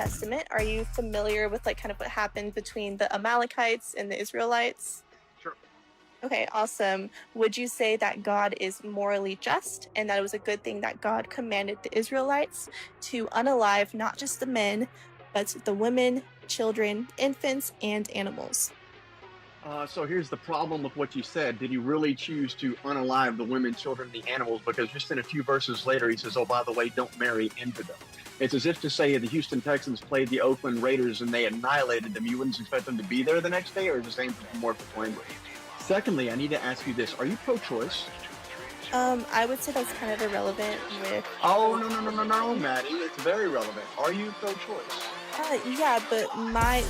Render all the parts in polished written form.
Testament. Are you familiar with like kind of what happened between the Amalekites and the Israelites? Sure. Okay, awesome. Would you say that God is morally just and that it was a good thing that God commanded the Israelites to unalive not just the men, but the women, children, infants, and animals? So here's the problem with what you said. Did he really choose to unalive the women, children, the animals? Because just in a few verses later, he says, oh, by the way, don't marry into them. It's as if to say the Houston Texans played the Oakland Raiders and they annihilated them. You wouldn't expect them to be there the next day, or the same more for language. Secondly, I need to ask you this. Are you pro-choice? I would say that's kind of irrelevant with... Oh, no, Maddie. It's very relevant. Are you pro-choice? Yeah, but my...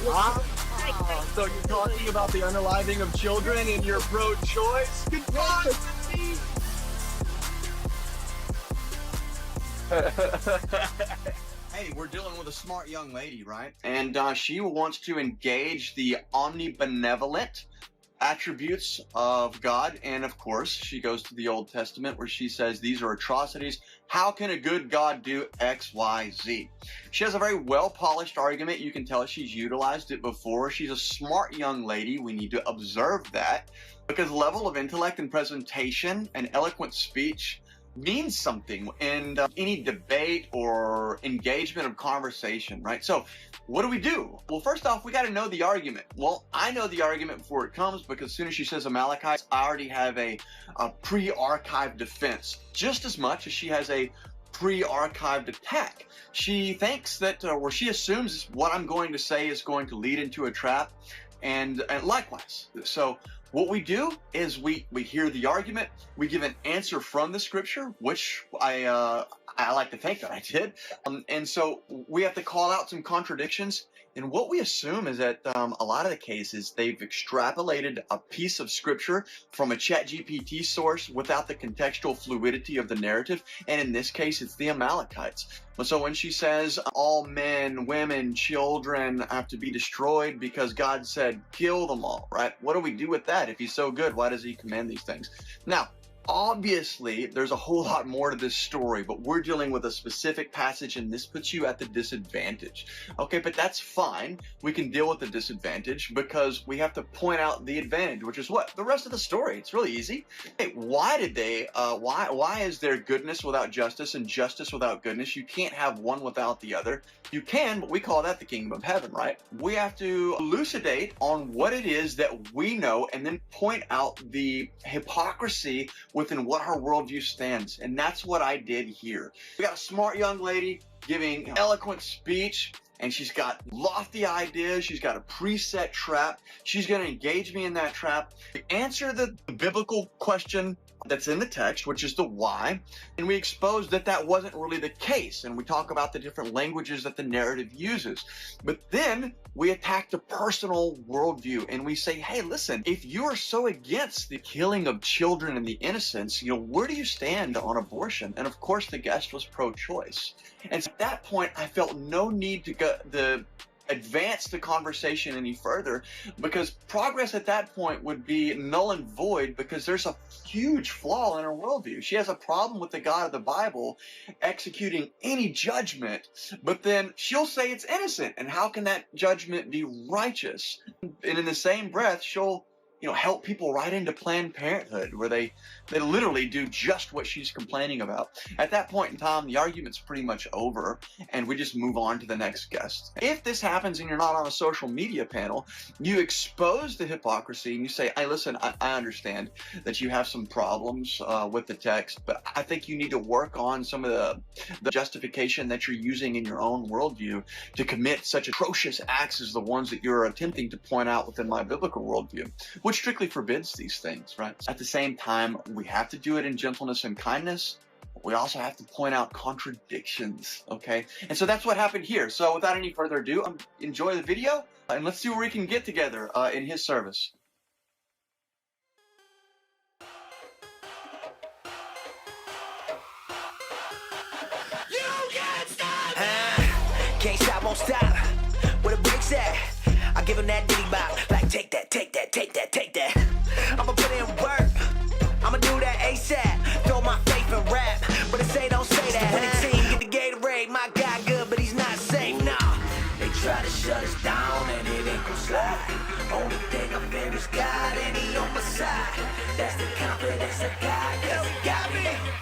So you're talking about the unaliving of children and you're pro-choice? Goodbye! Hey, we're dealing with a smart young lady, right? And she wants to engage the omnibenevolent attributes of God, and of course she goes to the Old Testament where she says these are atrocities. How can a good God do X, Y, Z? She has a very well-polished argument. You can tell she's utilized it before. She's a smart young lady. We need to observe that because level of intellect and presentation and eloquent speech means something in any debate or engagement of conversation, right? So what do? Well, first off, we got to know the argument. Well, I know the argument before it comes because as soon as she says Amalekites, I already have a pre-archived defense, just as much as she has a pre-archived attack. She thinks that, or she assumes what I'm going to say is going to lead into a trap, and likewise. So what we do is we hear the argument, we give an answer from the scripture, which I like to think that I did, and so we have to call out some contradictions. And what we assume is that a lot of the cases they've extrapolated a piece of scripture from a ChatGPT source without the contextual fluidity of the narrative, and in this case it's the Amalekites. So when she says all men, women, children have to be destroyed because God said kill them all, right? What do we do with that? If he's so good, why does he command these things? Now, obviously, there's a whole lot more to this story, but we're dealing with a specific passage, and this puts you at the disadvantage. Okay, but that's fine. We can deal with the disadvantage because we have to point out the advantage, which is what? The rest of the story. It's really easy. Hey, why did they, why is there goodness without justice and justice without goodness? You can't have one without the other. You can, but we call that the kingdom of heaven, right? We have to elucidate on what it is that we know and then point out the hypocrisy within what her worldview stands. And that's what I did here. We got a smart young lady giving eloquent speech, and she's got lofty ideas. She's got a preset trap. She's going to engage me in that trap. Answer the biblical question that's in the text, which is the why, and we expose that that wasn't really the case, and we talk about the different languages that the narrative uses. But then we attack the personal worldview, and we say, hey, listen, if you are so against the killing of children and the innocents, where do you stand on abortion? And of course, the guest was pro-choice. And so at that point, I felt no need to advance the conversation any further, because progress at that point would be null and void, because there's a huge flaw in her worldview. She has a problem with the God of the Bible executing any judgment, but then she'll say it's innocent, and how can that judgment be righteous? And in the same breath, she'll help people right into Planned Parenthood, where they literally do just what she's complaining about. At that point in time, the argument's pretty much over, and we just move on to the next guest. If this happens and you're not on a social media panel, you expose the hypocrisy and you say, hey, listen, I understand that you have some problems with the text, but I think you need to work on some of the justification that you're using in your own worldview to commit such atrocious acts as the ones that you're attempting to point out within my biblical worldview, which strictly forbids these things, right? At the same time, we have to do it in gentleness and kindness. We also have to point out contradictions, okay? And so that's what happened here. So without any further ado, enjoy the video, and let's see where we can get together in his service. You can't stop! Can't stop, won't stop. Where the brakes at? I give him that ditty bop. Like, take that, take that, take that, take that. I'ma put in work. I'ma do that ASAP. Throw my faith in rap. But it say don't say that. When the team get the Gatorade, my guy good, but he's not safe, nah. try to shut us down and it ain't gon' slide. Only thing I fear is God and he on my side. That's the confidence I got, cause he got me.